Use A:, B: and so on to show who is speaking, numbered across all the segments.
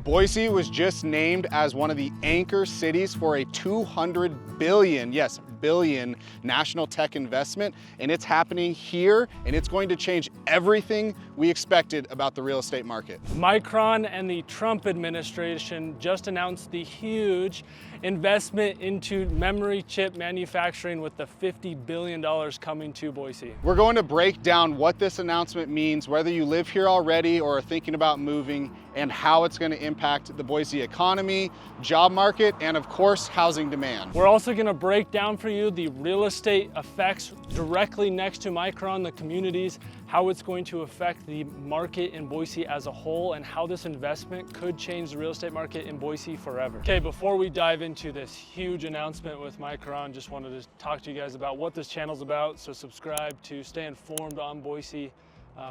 A: Boise was just named as one of the anchor cities for a $200 billion, yes, billion national tech investment, and it's happening here, and it's going to change everything we expected about the real estate market.
B: Micron and the Trump administration just announced the huge investment into memory chip manufacturing with the $50 billion coming to Boise.
A: We're going to break down what this announcement means, whether you live here already or are thinking about moving, and how it's going to impact the Boise economy, job market, and of course, housing demand.
B: We're also going to break down for you the real estate effects directly next to Micron, the communities, how it's going to affect the market in Boise as a whole, and how this investment could change the real estate market in Boise forever. Okay, before we dive into this huge announcement with Micron, just wanted to talk to you guys about what this channel's about. So subscribe to stay informed on Boise,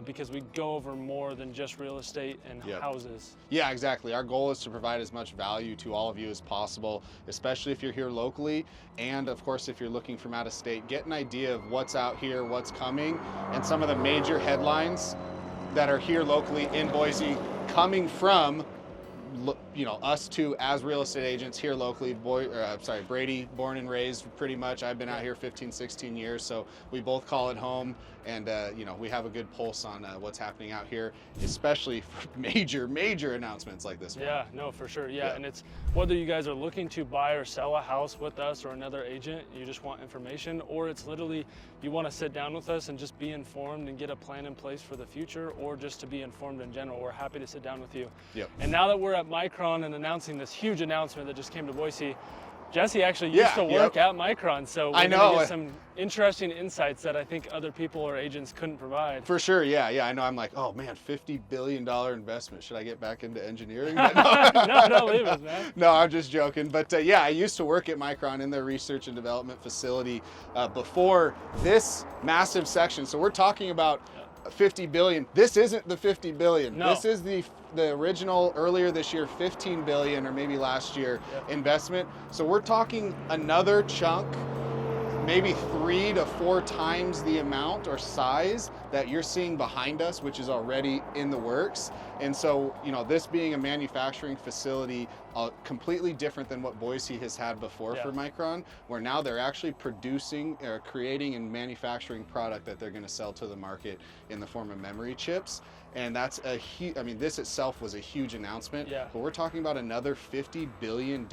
B: because we go over more than just real estate and houses.
A: Yeah, exactly. Our goal is to provide as much value to all of you as possible, especially if you're here locally. And of course, if you're looking from out of state, get an idea of what's out here, what's coming, and some of the major headlines that are here locally in Boise coming from, you know, us two as real estate agents here locally. Brady, born and raised pretty much. I've been out here 15, 16 years, so we both call it home. And you know, we have a good pulse on what's happening out here, especially for major announcements like this one.
B: Yeah, no, for sure. Yeah, and it's whether you guys are looking to buy or sell a house with us or another agent, you just want information, or it's literally you want to sit down with us and just be informed and get a plan in place for the future, or just to be informed in general. We're happy to sit down with you.
A: Yep.
B: And now that we're at Micron and announcing this huge announcement that just came to Boise, Jesse actually used to work at Micron, so we're gonna get some interesting insights that I think other people or agents couldn't provide.
A: For sure, yeah, I know. I'm like, oh man, $50 billion investment. Should I get back into engineering?
B: No, leave us, man.
A: No, I'm just joking. But yeah, I used to work at Micron in their research and development facility before this massive section. So we're talking about 50 billion. This isn't the 50 billion.
B: No.
A: This is the original earlier this year 15 billion, or maybe last year, investment. So we're talking another chunk, maybe 3 to 4 times the amount or size that you're seeing behind us, which is already in the works. And so, you know, this being a manufacturing facility, completely different than what Boise has had before for Micron, where now they're actually producing or creating and manufacturing product that they're going to sell to the market in the form of memory chips. And that's a huge, I mean, this itself was a huge announcement, but we're talking about another $50 billion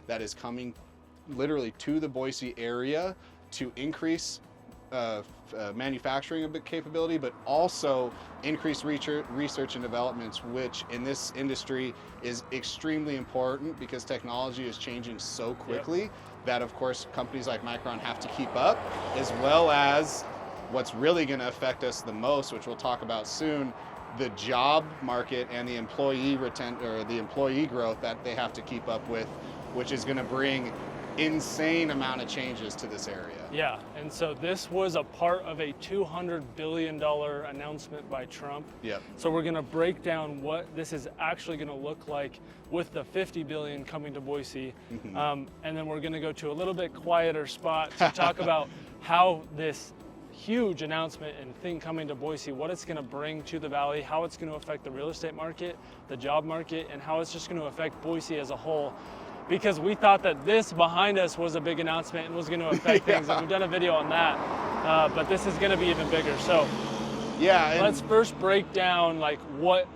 A: that is coming literally to the Boise area to increase manufacturing capability, but also increase research and developments, which in this industry is extremely important because technology is changing so quickly that, of course, companies like Micron have to keep up, as well as what's really going to affect us the most, which we'll talk about soon, the job market and the employee growth that they have to keep up with, which is going to bring insane amount of changes to this area.
B: Yeah, and so this was a part of a $200 billion announcement by Trump.
A: Yep.
B: So we're gonna break down what this is actually gonna look like with the $50 billion coming to Boise. And then we're gonna go to a little bit quieter spot to talk about how this huge announcement and thing coming to Boise, what it's going to bring to the valley, how it's going to affect the real estate market, the job market, and how it's just going to affect Boise as a whole. Because we thought that this behind us was a big announcement and was going to affect things, and we've done a video on that, but this is going to be even bigger. So let's first break down like what,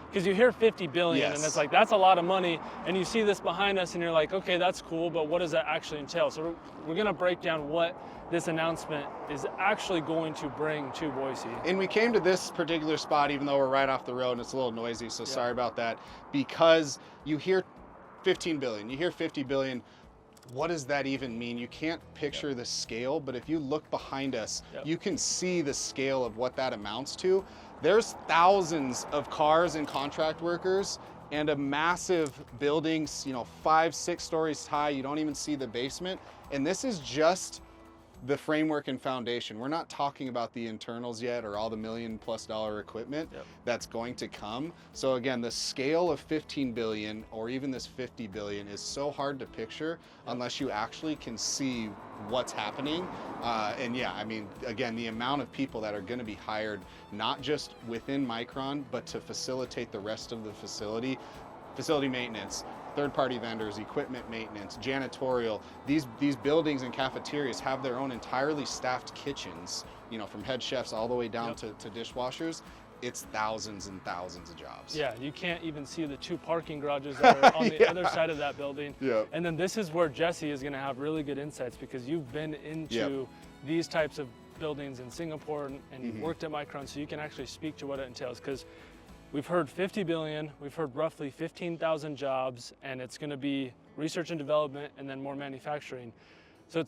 B: because you hear 50 billion and it's like, that's a lot of money, and you see this behind us and you're like, okay, that's cool, but what does that actually entail? So we're going to break down what this announcement is actually going to bring to Boise.
A: And we came to this particular spot, even though we're right off the road and it's a little noisy, so sorry about that, because you hear 15 billion, you hear 50 billion, what does that even mean? You can't picture the scale, but if you look behind us, you can see the scale of what that amounts to. There's thousands of cars and contract workers and a massive building, 5, 6 stories high. You don't even see the basement. And this is just the framework and foundation. We're not talking about the internals yet or all the $1 million+ equipment that's going to come. So again, the scale of 15 billion or even this 50 billion is so hard to picture unless you actually can see what's happening. And yeah, I mean, again, the amount of people that are going to be hired, not just within Micron, but to facilitate the rest of the facility maintenance, third-party vendors, equipment maintenance, janitorial. These buildings and cafeterias have their own entirely staffed kitchens, you know, from head chefs all the way down to dishwashers. It's thousands and thousands of jobs.
B: Yeah, you can't even see the 2 parking garages that are on the other side of that building. And then this is where Jesse is going to have really good insights, because you've been into these types of buildings in Singapore and you've worked at Micron, so you can actually speak to what it entails. Because we've heard 50 billion, we've heard roughly 15,000 jobs, and it's going to be research and development and then more manufacturing. So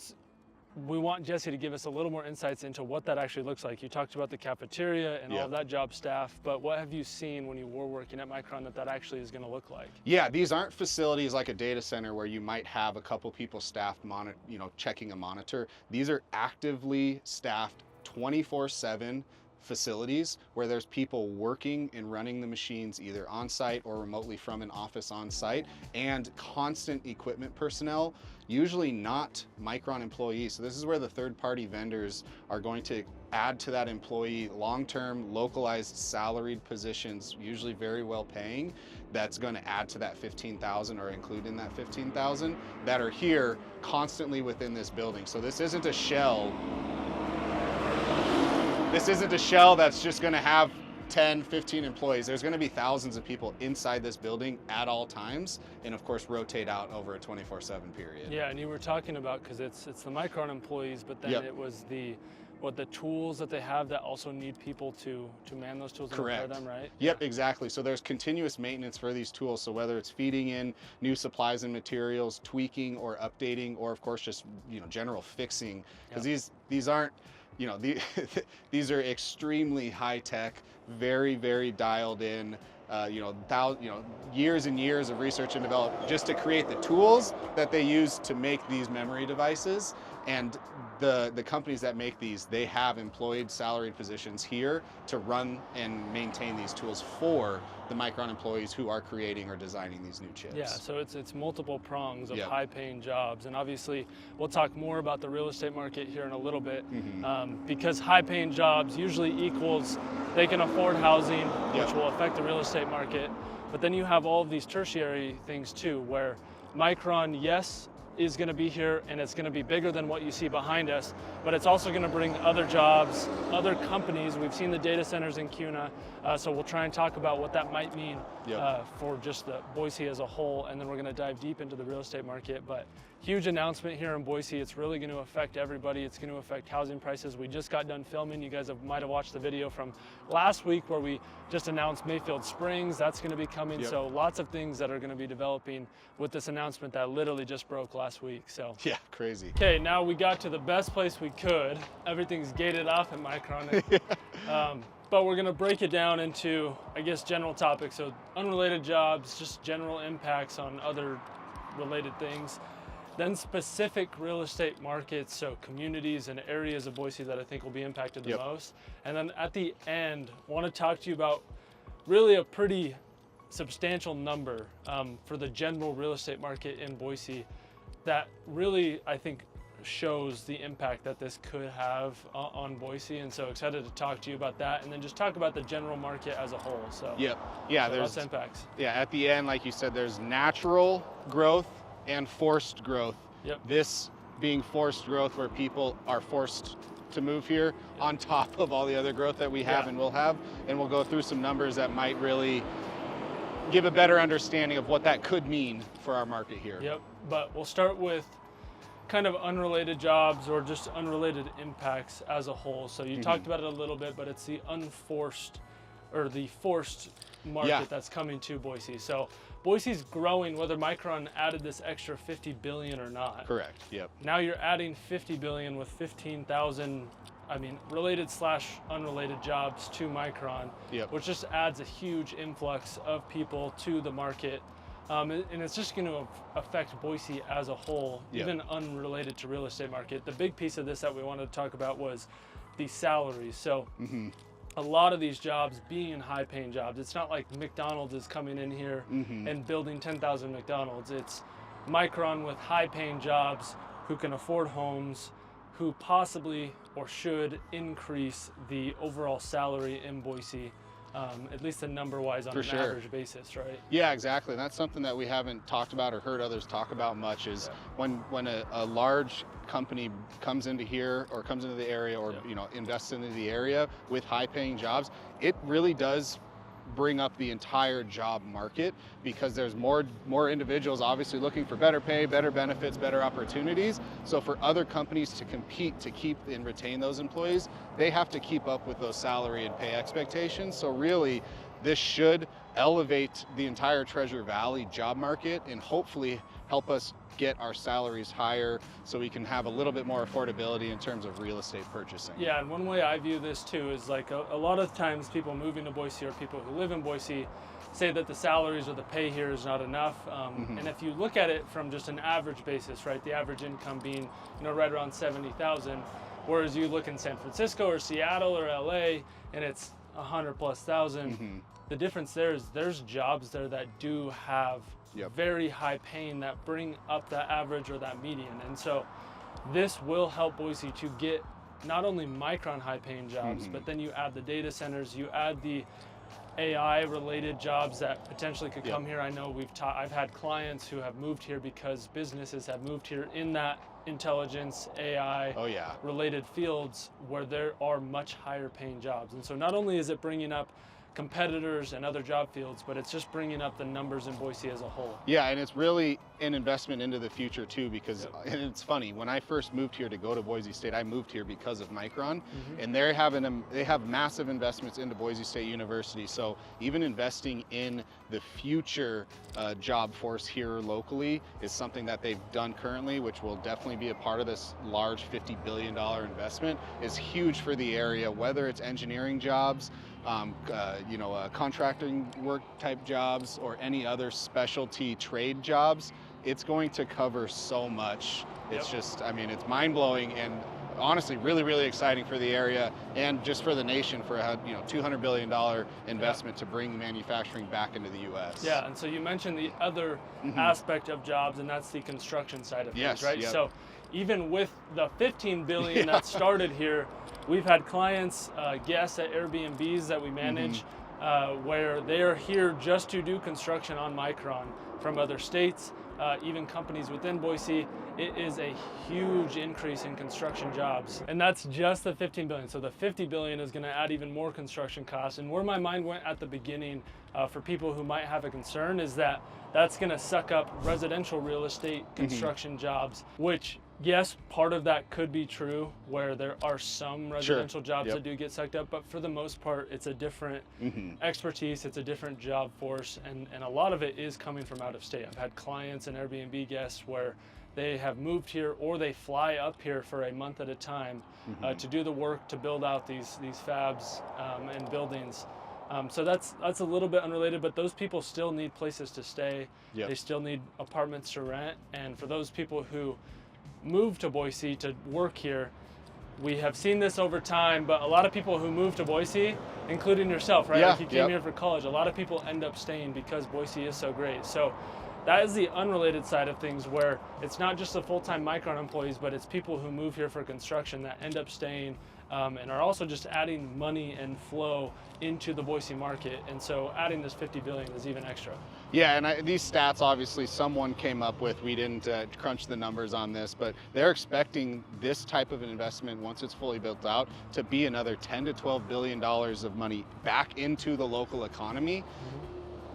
B: we want Jesse to give us a little more insights into what that actually looks like. You talked about the cafeteria and all of that job staff, but what have you seen when you were working at Micron that actually is going to look like? Yeah,
A: these aren't facilities like a data center where you might have a couple people staffed, checking a monitor. These are actively staffed 24/7 facilities where there's people working and running the machines either on site or remotely from an office on site, and constant equipment personnel, usually not Micron employees. So this is where the third-party vendors are going to add to that employee long-term, localized, salaried positions, usually very well paying, that's going to add to that 15,000 or include in that 15,000 that are here constantly within this building. So this isn't a shell. This isn't a shell that's just going to have 10, 15 employees. There's going to be thousands of people inside this building at all times, and of course rotate out over a 24/7 period.
B: Yeah, and you were talking about, because it's the Micron employees, but then it was the tools that they have that also need people to man those tools and repair them, right?
A: Yep, exactly. So there's continuous maintenance for these tools. So whether it's feeding in new supplies and materials, tweaking or updating, or of course just general fixing, because these aren't, these are extremely high tech, very, very dialed in, years and years of research and development just to create the tools that they use to make these memory devices. And the companies that make these, they have employed salaried positions here to run and maintain these tools for the Micron employees who are creating or designing these new chips.
B: Yeah, so it's multiple prongs of high-paying jobs, and obviously we'll talk more about the real estate market here in a little bit, because high-paying jobs usually equals they can afford housing, which will affect the real estate market. But then you have all of these tertiary things too, where Micron, yes, is going to be here, and it's going to be bigger than what you see behind us, but it's also going to bring other jobs, other companies. We've seen the data centers in Kuna, so we'll try and talk about what that might mean for just the Boise as a whole, and then we're going to dive deep into the real estate market. But huge announcement here in Boise. It's really going to affect everybody. It's going to affect housing prices. We just got done filming. You guys might have watched the video from last week where we just announced Mayfield Springs. That's going to be coming. So lots of things that are going to be developing with this announcement that literally just broke last week. So
A: yeah, crazy.
B: Okay, now we got to the best place we could. Everything's gated off at Micron. But we're going to break it down into, I guess, general topics. So unrelated jobs, just general impacts on other related things. Then specific real estate markets, so communities and areas of Boise that I think will be impacted the most. And then at the end, I want to talk to you about really a pretty substantial number for the general real estate market in Boise that really, I think, shows the impact that this could have on Boise. And so excited to talk to you about that, and then just talk about the general market as a whole. So
A: there's
B: lots of impacts.
A: Yeah, at the end, like you said, there's natural growth and forced growth. This being forced growth, where people are forced to move here on top of all the other growth that we have and will have. And we'll go through some numbers that might really give a better understanding of what that could mean for our market here.
B: But we'll start with kind of unrelated jobs or just unrelated impacts as a whole. So you talked about it a little bit, but it's the unforced or the forced market that's coming to Boise. So Boise's growing whether Micron added this extra 50 billion or not.
A: Correct.
B: Now you're adding 50 billion with 15,000, related / unrelated jobs to Micron, which just adds a huge influx of people to the market. And it's just going to affect Boise as a whole,
A: Yep.
B: even unrelated to real estate market. The big piece of this that we wanted to talk about was the salaries. So a lot of these jobs being high paying jobs, it's not like McDonald's is coming in here and building 10,000 McDonald's. It's Micron with high paying jobs who can afford homes, who possibly or should increase the overall salary in Boise, at least the number wise on an average basis, right?
A: Yeah, exactly. And that's something that we haven't talked about or heard others talk about much is when a large company comes into here or comes into the area or invests into the area with high paying jobs, it really does bring up the entire job market because there's more individuals obviously looking for better pay, better benefits, better opportunities. So for other companies to compete to keep and retain those employees, they have to keep up with those salary and pay expectations. So really, this should elevate the entire Treasure Valley job market and hopefully help us get our salaries higher so we can have a little bit more affordability in terms of real estate purchasing.
B: Yeah, and one way I view this too is like a lot of times people moving to Boise or people who live in Boise say that the salaries or the pay here is not enough. And if you look at it from just an average basis, right, the average income being right around 70,000, whereas you look in San Francisco or Seattle or LA and it's 100,000+. The difference there is there's jobs there that do have very high paying that bring up that average or that median. And so this will help Boise to get not only Micron high paying jobs, but then you add the data centers, you add the AI related jobs that potentially could come here. I know I've had clients who have moved here because businesses have moved here in that intelligence, AI related fields where there are much higher paying jobs. And so not only is it bringing up competitors and other job fields, but it's just bringing up the numbers in Boise as a whole.
A: Yeah, and it's really an investment into the future too, because and it's funny, when I first moved here to go to Boise State, I moved here because of Micron, and they have massive investments into Boise State University. So even investing in the future job force here locally is something that they've done currently, which will definitely be a part of this large $50 billion investment, is huge for the area, whether it's engineering jobs, contracting work type jobs or any other specialty trade jobs. It's going to cover so much. It's just, I mean, it's mind blowing and honestly really, really exciting for the area and just for the nation for a $200 billion investment to bring manufacturing back into the U.S.
B: Yeah, and so you mentioned the other aspect of jobs, and that's the construction side of things, right? So even with the $15 billion that started here, we've had clients, guests at Airbnbs that we manage, where they are here just to do construction on Micron from other states, even companies within Boise. It is a huge increase in construction jobs. And that's just the 15 billion. So the 50 billion is gonna add even more construction costs. And where my mind went at the beginning for people who might have a concern is that that's gonna suck up residential real estate construction jobs, which yes, part of that could be true where there are some residential jobs that do get sucked up, but for the most part, it's a different expertise, it's a different job force, and a lot of it is coming from out of state. I've had clients and Airbnb guests where they have moved here or they fly up here for a month at a time to do the work to build out these fabs and buildings. So that's a little bit unrelated, but those people still need places to stay. They still need apartments to rent, and for those people who move to Boise to work here, we have seen this over time, but a lot of people who move to Boise, including yourself, right? Like you came here for college, a lot of people end up staying because Boise is so great. So that is the unrelated side of things where it's not just the full-time Micron employees, but it's people who move here for construction that end up staying and are also just adding money and flow into the Boise market. And so adding this 50 billion is even extra.
A: Yeah, and these stats obviously someone came up with. We didn't crunch the numbers on this, but they're expecting this type of an investment, once it's fully built out, to be another $10 to $12 billion of money back into the local economy.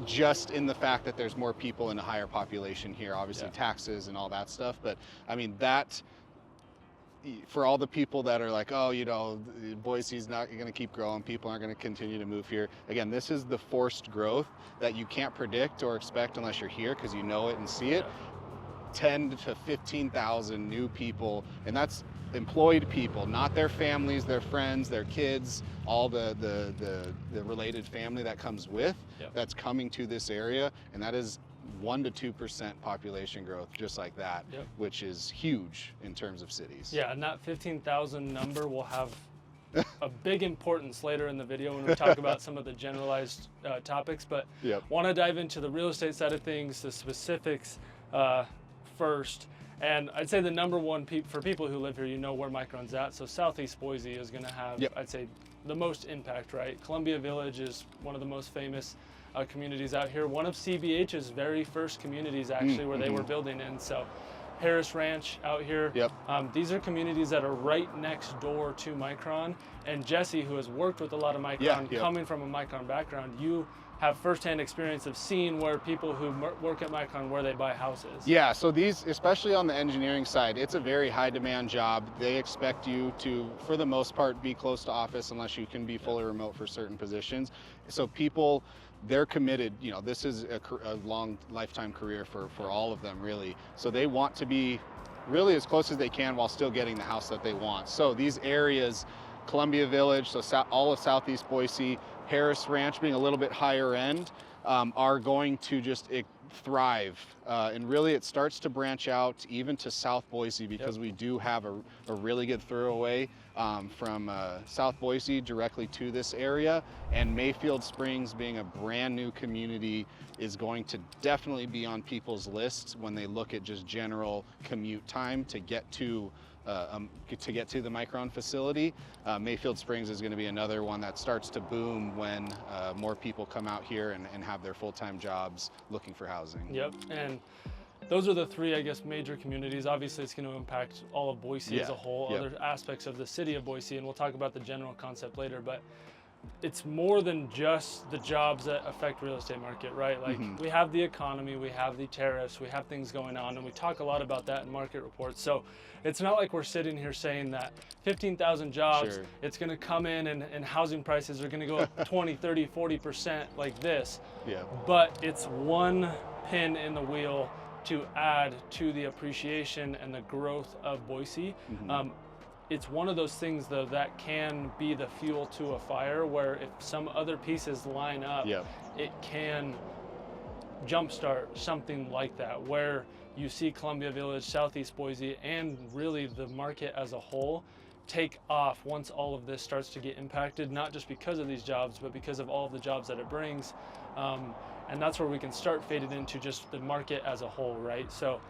A: Just in the fact that there's more people and a higher population here, obviously taxes and all that stuff. But I mean, that for all the people that are like, oh, Boise's not going to keep growing, people aren't going to continue to move here. Again, this is the forced growth that you can't predict or expect unless you're here because you know it and see it. 10 to 15,000 new people, and that's employed people, not their families, their friends, their kids, all the related family that comes with, that's coming to this area, and that is 1 to 2% population growth, just like that, which is huge in terms of cities.
B: Yeah, and that 15,000 number will have a big importance later in the video when we talk about some of the generalized topics, but want to dive into the real estate side of things, the specifics first. And I'd say the number one for people who live here, you know where Micron's at. So Southeast Boise is going to have, I'd say, the most impact, right? Columbia Village is one of the most famous communities out here. One of CBH's very first communities, actually, where they were building in. So Harris Ranch out here. These are communities that are right next door to Micron. And Jesse, who has worked with a lot of Micron, coming from a Micron background, you have firsthand experience of seeing where people who work at Micron, where they buy houses.
A: Yeah, so these, especially on the engineering side, it's a very high demand job. They expect you to, for the most part, be close to office unless you can be fully remote for certain positions. So people, they're committed, you know, this is a long lifetime career for all of them, really. So they want to be really as close as they can while still getting the house that they want. So these areas, Columbia Village, so all of Southeast Boise, Harris Ranch being a little bit higher end, are going to just thrive. And really it starts to branch out even to South Boise, because we do have a really good throughway from South Boise directly to this area. And Mayfield Springs, being a brand new community, is going to definitely be on people's lists when they look at just general commute time to get to the Micron facility. Mayfield Springs is going to be another one that starts to boom when more people come out here and have their full-time jobs looking for housing.
B: And those are the three, I guess, major communities. Obviously, it's going to impact all of Boise as a whole, other aspects of the city of Boise, and we'll talk about the general concept later, but it's more than just the jobs that affect real estate market, right? Like we have the economy, we have the tariffs, we have things going on, and we talk a lot about that in market reports. So it's not like we're sitting here saying that 15,000 jobs, it's going to come in and housing prices are going to go up 20, 30, 40% like this. But it's one pin in the wheel to add to the appreciation and the growth of Boise. It's one of those things, though, that can be the fuel to a fire, where if some other pieces line up, it can jumpstart something like that, where you see Columbia Village, Southeast Boise, and really the market as a whole take off once all of this starts to get impacted, not just because of these jobs, but because of all of the jobs that it brings. And that's where we can start fading into just the market as a whole, right? So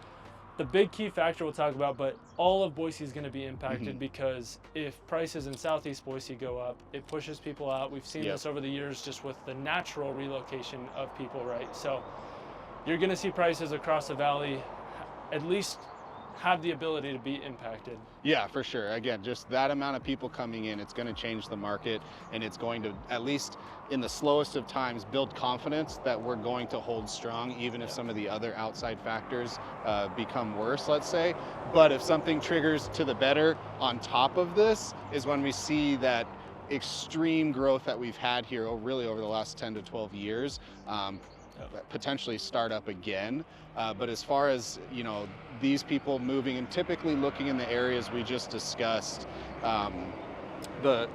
B: the big key factor we'll talk about, but all of Boise is going to be impacted because if prices in Southeast Boise go up, it pushes people out. We've seen this over the years just with the natural relocation of people, right? So you're going to see prices across the valley at least have the ability to be impacted.
A: Yeah, for sure. Again, just that amount of people coming in, it's going to change the market, and it's going to, at least in the slowest of times, build confidence that we're going to hold strong, even if some of the other outside factors become worse, let's say. But if something triggers to the better on top of this, is when we see that extreme growth that we've had here really over the last 10 to 12 years potentially start up again. But as far as, you know, these people moving and typically looking in the areas we just discussed, the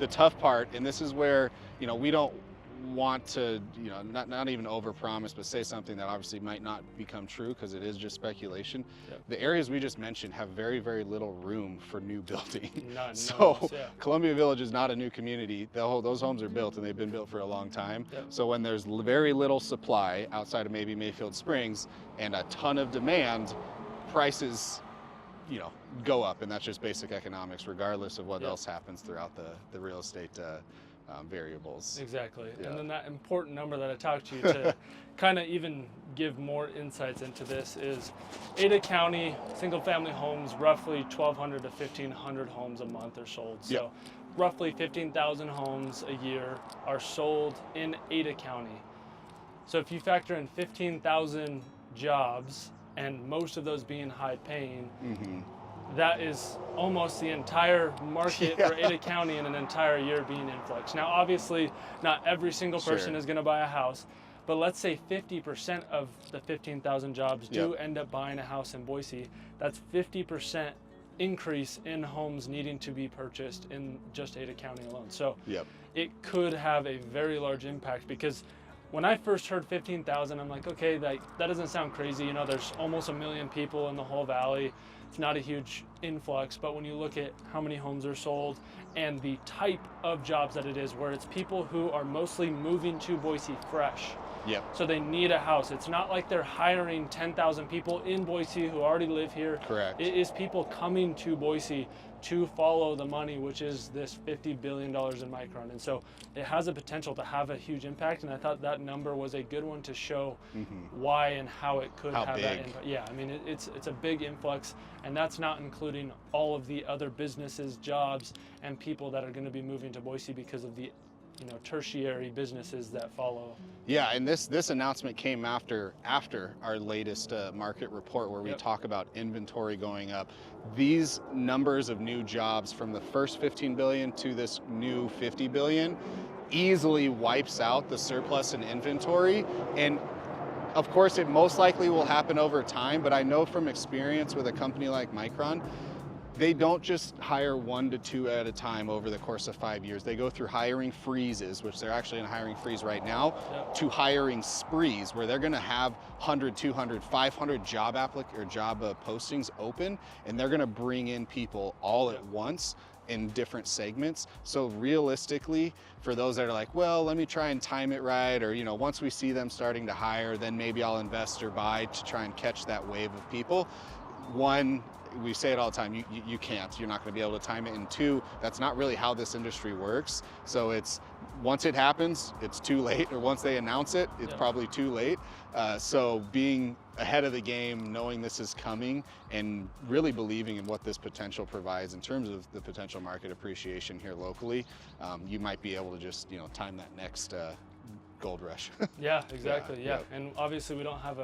A: tough part, and this is where, you know, we don't want to, you know, not even overpromise, but say something that obviously might not become true because it is just speculation. The areas we just mentioned have very, very little room for new building. So Columbia Village is not a new community. Those homes are built, and they've been built for a long time. So when there's very little supply outside of maybe Mayfield Springs and a ton of demand, prices, you know, go up, and that's just basic economics, regardless of what else happens throughout the real estate variables.
B: Exactly. And then that important number that I talked to you to kind of even give more insights into this is Ada County single family homes, roughly 1,200 to 1,500 homes a month are sold. So roughly 15,000 homes a year are sold in Ada County. So if you factor in 15,000 jobs, and most of those being high paying, that is almost the entire market for Ada County in an entire year being influx. Now, obviously, not every single person is going to buy a house, but let's say 50% of the 15,000 jobs do end up buying a house in Boise. That's 50% increase in homes needing to be purchased in just Ada County alone. So
A: Yep.
B: it could have a very large impact, because when I first heard 15,000, I'm like, okay, that doesn't sound crazy. You know, there's almost 1 million people in the whole valley. It's not a huge influx, but when you look at how many homes are sold and the type of jobs that it is, where it's people who are mostly moving to Boise fresh.
A: Yep.
B: So they need a house. It's not like they're hiring 10,000 people in Boise who already live here.
A: Correct.
B: It is people coming to Boise to follow the money, which is this $50 billion in Micron. And so it has a potential to have a huge impact. And I thought that number was a good one to show why and how it could have that impact. Yeah, I mean, it's a big influx, and that's not including all of the other businesses, jobs, and people that are going to be moving to Boise because of the tertiary businesses that follow.
A: Yeah, and this announcement came after our latest market report, where we talk about inventory going up. These numbers of new jobs from the first 15 billion to this new 50 billion easily wipes out the surplus in inventory. And of course, it most likely will happen over time, but I know from experience with a company like Micron, they don't just hire 1 to 2 at a time over the course of 5 years. They go through hiring freezes, which they're actually in a hiring freeze right now, to hiring sprees, where they're going to have 100, 200, 500 job postings open, and they're going to bring in people all at once in different segments. So realistically, for those that are like, well, let me try and time it right, or once we see them starting to hire, then maybe I'll invest or buy to try and catch that wave of people. One, we say it all the time, you can't. You're not going to be able to time it. And two, that's not really how this industry works. So it's, once it happens, it's too late, or once they announce it, it's probably too late. So being ahead of the game, knowing this is coming, and really believing in what this potential provides in terms of the potential market appreciation here locally, you might be able to just time that next gold rush.
B: Yeah, exactly. Yeah. And obviously we don't have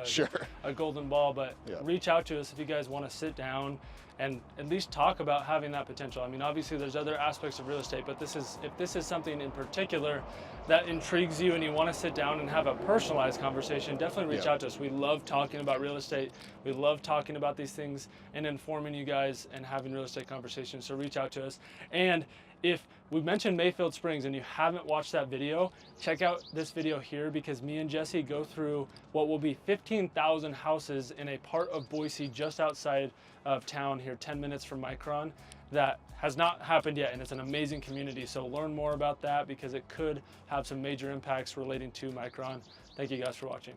A: Sure.
B: a golden ball, but reach out to us if you guys want to sit down and at least talk about having that potential. I mean, obviously there's other aspects of real estate, but if this is something in particular that intrigues you and you want to sit down and have a personalized conversation, definitely reach out to us. We love talking about real estate. We love talking about these things and informing you guys and having real estate conversations. So reach out to us. And if we mentioned Mayfield Springs and you haven't watched that video, check out this video here, because me and Jesse go through what will be 15,000 houses in a part of Boise just outside of town here, 10 minutes from Micron, that has not happened yet, and it's an amazing community. So learn more about that, because it could have some major impacts relating to Micron. Thank you guys for watching.